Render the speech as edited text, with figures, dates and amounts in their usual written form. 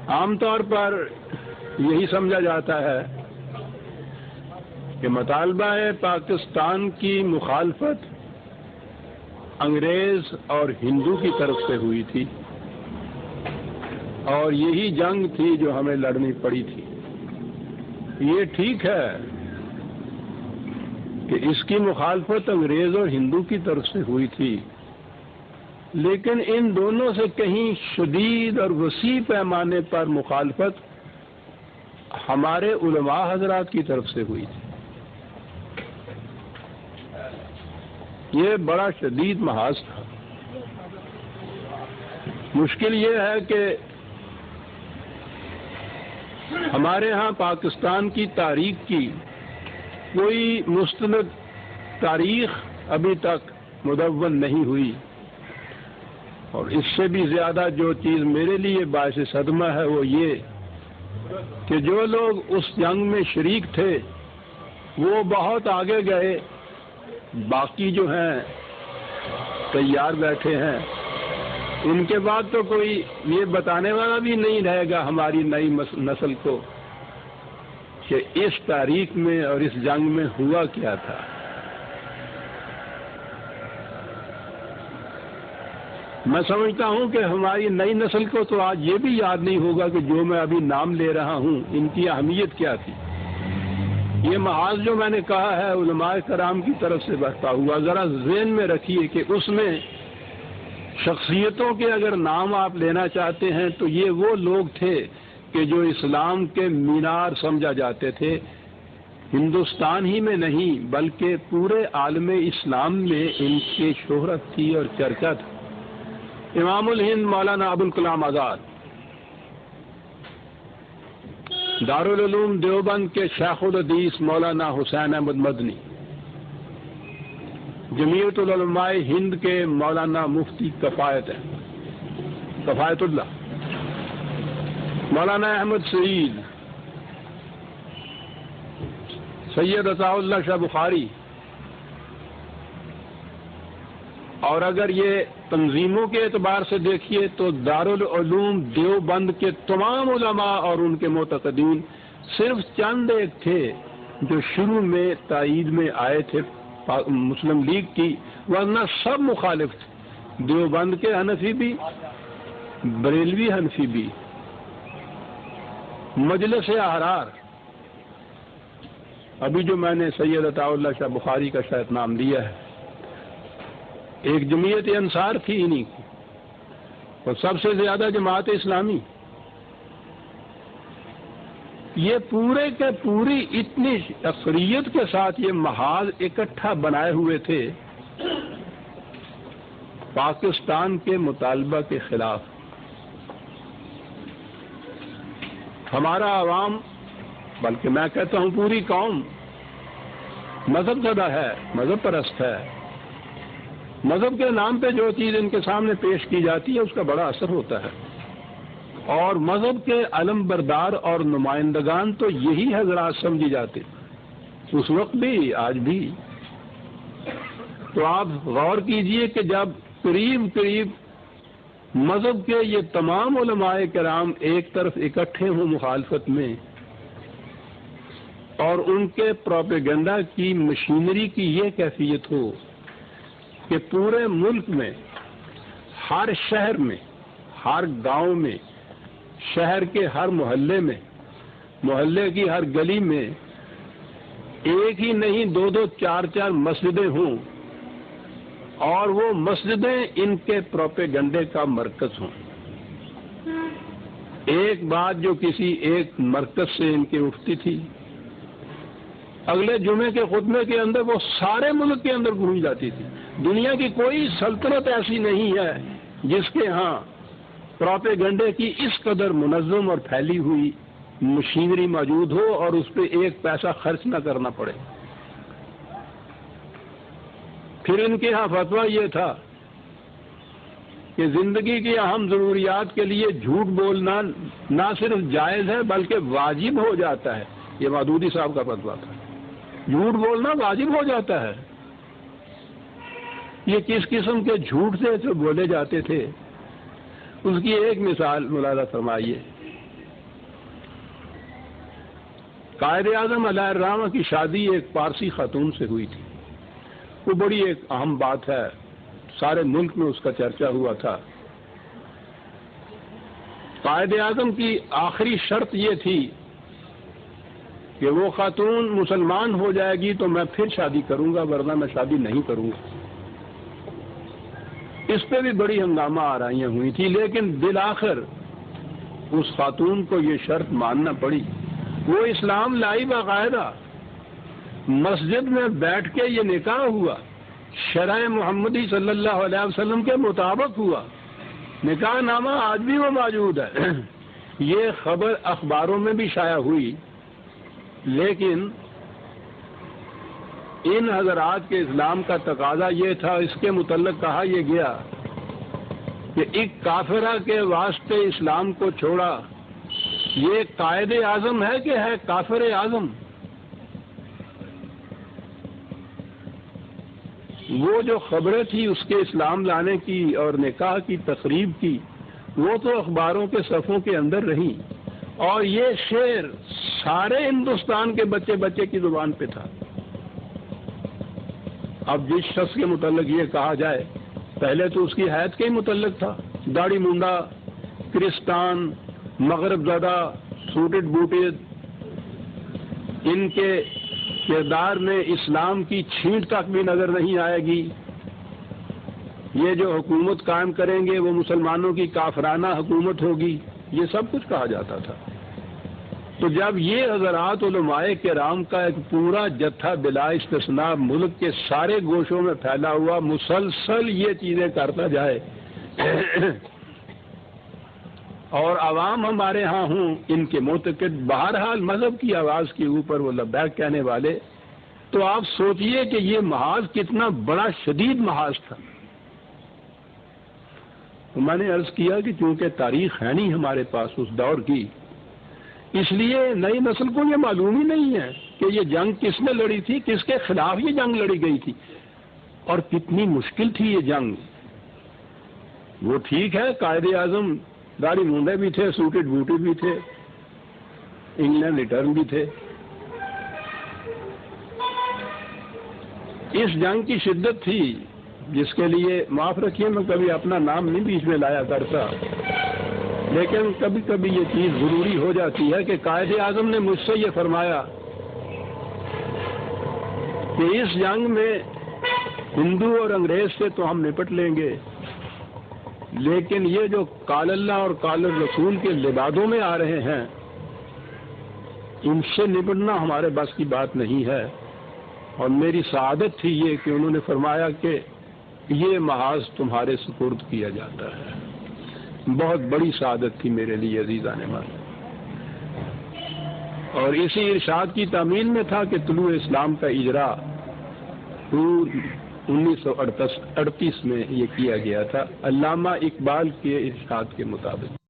عام طور پر یہی سمجھا جاتا ہے کہ مطالبہ پاکستان کی مخالفت انگریز اور ہندو کی طرف سے ہوئی تھی، اور یہی جنگ تھی جو ہمیں لڑنی پڑی تھی۔ یہ ٹھیک ہے کہ اس کی مخالفت انگریز اور ہندو کی طرف سے ہوئی تھی، لیکن ان دونوں سے کہیں شدید اور وسیع پیمانے پر مخالفت ہمارے علماء حضرات کی طرف سے ہوئی تھی۔ یہ بڑا شدید محاذ تھا۔ مشکل یہ ہے کہ ہمارے ہاں پاکستان کی تاریخ کی کوئی مستند تاریخ ابھی تک مدون نہیں ہوئی، اور اس سے بھی زیادہ جو چیز میرے لیے باعث صدمہ ہے وہ یہ کہ جو لوگ اس جنگ میں شریک تھے وہ بہت آگے گئے، باقی جو ہیں تیار بیٹھے ہیں۔ ان کے بعد تو کوئی یہ بتانے والا بھی نہیں رہے گا ہماری نئی نسل کو کہ اس تاریخ میں اور اس جنگ میں ہوا کیا تھا۔ میں سمجھتا ہوں کہ ہماری نئی نسل کو تو آج یہ بھی یاد نہیں ہوگا کہ جو میں ابھی نام لے رہا ہوں ان کی اہمیت کیا تھی۔ یہ محاذ جو میں نے کہا ہے علماء کرام کی طرف سے بڑھتا ہوا، ذرا ذہن میں رکھیے کہ اس میں شخصیتوں کے اگر نام آپ لینا چاہتے ہیں تو یہ وہ لوگ تھے کہ جو اسلام کے مینار سمجھا جاتے تھے، ہندوستان ہی میں نہیں بلکہ پورے عالم اسلام میں ان کی شہرت تھی اور چرچا تھا۔ امام الہند مولانا ابوالکلام آزاد، دارالعلوم دیوبند کے شیخ الحدیث مولانا حسین احمد مدنی، جمعیت العلماء ہند کے مولانا مفتی کفایت اللہ، مولانا احمد سعید، سید عطاء اللہ شاہ بخاری، اور اگر یہ تنظیموں کے اعتبار سے دیکھیے تو دارالعلوم دیوبند کے تمام علماء اور ان کے معتقدین صرف چند ایک تھے جو شروع میں تائید میں آئے تھے مسلم لیگ کی، ورنہ سب مخالف تھے، دیوبند کے حنفی بھی، بریلوی حنفی بھی، مجلس احرار، ابھی جو میں نے سید عطاء اللہ شاہ بخاری کا شاید نام لیا ہے، ایک جمعیت انصار تھی انہی کی، اور سب سے زیادہ جماعت اسلامی۔ یہ پورے کے پوری اتنی اکثریت کے ساتھ یہ محاذ اکٹھا بنائے ہوئے تھے پاکستان کے مطالبہ کے خلاف۔ ہمارا عوام، بلکہ میں کہتا ہوں پوری قوم مذہب زدہ ہے، مذہب پرست ہے۔ مذہب کے نام پہ جو چیز ان کے سامنے پیش کی جاتی ہے اس کا بڑا اثر ہوتا ہے، اور مذہب کے علم بردار اور نمائندگان تو یہی حضرات سمجھی جاتے اس وقت بھی آج بھی۔ تو آپ غور کیجئے کہ جب قریب مذہب کے یہ تمام علماء کرام ایک طرف اکٹھے ہوں مخالفت میں، اور ان کے پروپیگنڈا کی مشینری کی یہ کیفیت ہو کہ پورے ملک میں، ہر شہر میں، ہر گاؤں میں، شہر کے ہر محلے میں، محلے کی ہر گلی میں ایک ہی نہیں دو چار مسجدیں ہوں، اور وہ مسجدیں ان کے پروپیگنڈے کا مرکز ہوں۔ ایک بات جو کسی ایک مرکز سے ان کی اٹھتی تھی، اگلے جمعے کے خطبے کے اندر وہ سارے ملک کے اندر گونج جاتی تھی۔ دنیا کی کوئی سلطنت ایسی نہیں ہے جس کے ہاں پروپیگنڈے کی اس قدر منظم اور پھیلی ہوئی مشینری موجود ہو اور اس پہ ایک پیسہ خرچ نہ کرنا پڑے۔ پھر ان کے ہاں فتویٰ یہ تھا کہ زندگی کی اہم ضروریات کے لیے جھوٹ بولنا نہ صرف جائز ہے بلکہ واجب ہو جاتا ہے۔ یہ مودودی صاحب کا فتویٰ تھا، جھوٹ بولنا واجب ہو جاتا ہے۔ یہ کس قسم کے جھوٹ سے جو بولے جاتے تھے اس کی ایک مثال ملاحظہ فرمائیے قائد اعظم علیہ الرحمہ کی شادی ایک پارسی خاتون سے ہوئی تھی. وہ بڑی ایک اہم بات ہے، سارے ملک میں اس کا چرچا ہوا تھا. قائد اعظم کی آخری شرط یہ تھی کہ وہ خاتون مسلمان ہو جائے گی تو میں پھر شادی کروں گا، ورنہ میں شادی نہیں کروں گا. اس پہ بھی بڑی ہنگامہ آرائیاں ہوئی تھی، لیکن بالآخر اس خاتون کو یہ شرط ماننا پڑی. وہ اسلام لائی باقاعدہ، مسجد میں بیٹھ کے یہ نکاح ہوا، شرع محمدی صلی اللہ علیہ وسلم کے مطابق ہوا. نکاح نامہ آج بھی وہ موجود ہے. یہ خبر اخباروں میں بھی شائع ہوئی، لیکن ان حضرات کے اسلام کا تقاضا یہ تھا، اس کے متعلق کہا یہ گیا کہ ایک کافرہ کے واسطے اسلام کو چھوڑا. یہ قائد اعظم ہے کہ ہے کافر اعظم؟ وہ جو خبریں تھی اس کے اسلام لانے کی اور نکاح کی تقریب کی، وہ تو اخباروں کے صفحوں کے اندر رہی، اور یہ شعر سارے ہندوستان کے بچے بچے کی زبان پہ تھا. اب جس شخص کے متعلق یہ کہا جائے، پہلے تو اس کی حیثیت کے ہی متعلق تھا، داڑھی منڈا، کرسٹان، مغرب زدہ، سوٹڈ بوٹڈ، ان کے کردار میں اسلام کی چھینٹ تک بھی نظر نہیں آئے گی. یہ جو حکومت قائم کریں گے وہ مسلمانوں کی کافرانہ حکومت ہوگی، یہ سب کچھ کہا جاتا تھا. تو جب یہ حضرات علماء کرام کا ایک پورا جتھا بلا استثناء ملک کے سارے گوشوں میں پھیلا ہوا مسلسل یہ چیزیں کرتا جائے اور عوام ہمارے ہاں ہوں ان کے معتقد، بہرحال مذہب کی آواز کے اوپر وہ لبیک کہنے والے، تو آپ سوچئے کہ یہ محاذ کتنا بڑا شدید محاذ تھا. تو میں نے عرض کیا کہ چونکہ تاریخ ہے نہیں ہمارے پاس اس دور کی، اس لیے نئی نسل کو یہ معلوم ہی نہیں ہے کہ یہ جنگ کس نے لڑی تھی، کس کے خلاف یہ جنگ لڑی گئی تھی، اور کتنی مشکل تھی یہ جنگ. وہ ٹھیک ہے قائد اعظم داڑھی مونڈے بھی تھے، سوٹڈ بوٹڈ بھی تھے، انگلینڈ ریٹرن بھی تھے. اس جنگ کی شدت تھی جس کے لیے معاف رکھیے میں کبھی اپنا نام نہیں بیچ میں لایا کرتا، لیکن کبھی کبھی یہ چیز ضروری ہو جاتی ہے کہ قائد اعظم نے مجھ سے یہ فرمایا کہ اس جنگ میں ہندو اور انگریز سے تو ہم نپٹ لیں گے، لیکن یہ جو قال اللہ اور قال الرسول کے لبادوں میں آ رہے ہیں ان سے نپٹنا ہمارے بس کی بات نہیں ہے. اور میری سعادت تھی یہ کہ انہوں نے فرمایا کہ یہ محاذ تمہارے سپرد کیا جاتا ہے. بہت بڑی سعادت تھی میرے لیے عزیزان من، اور اسی ارشاد کی تعمیل میں تھا کہ طلوع اسلام کا اجرا 1938 میں یہ کیا گیا تھا علامہ اقبال کے ارشاد کے مطابق.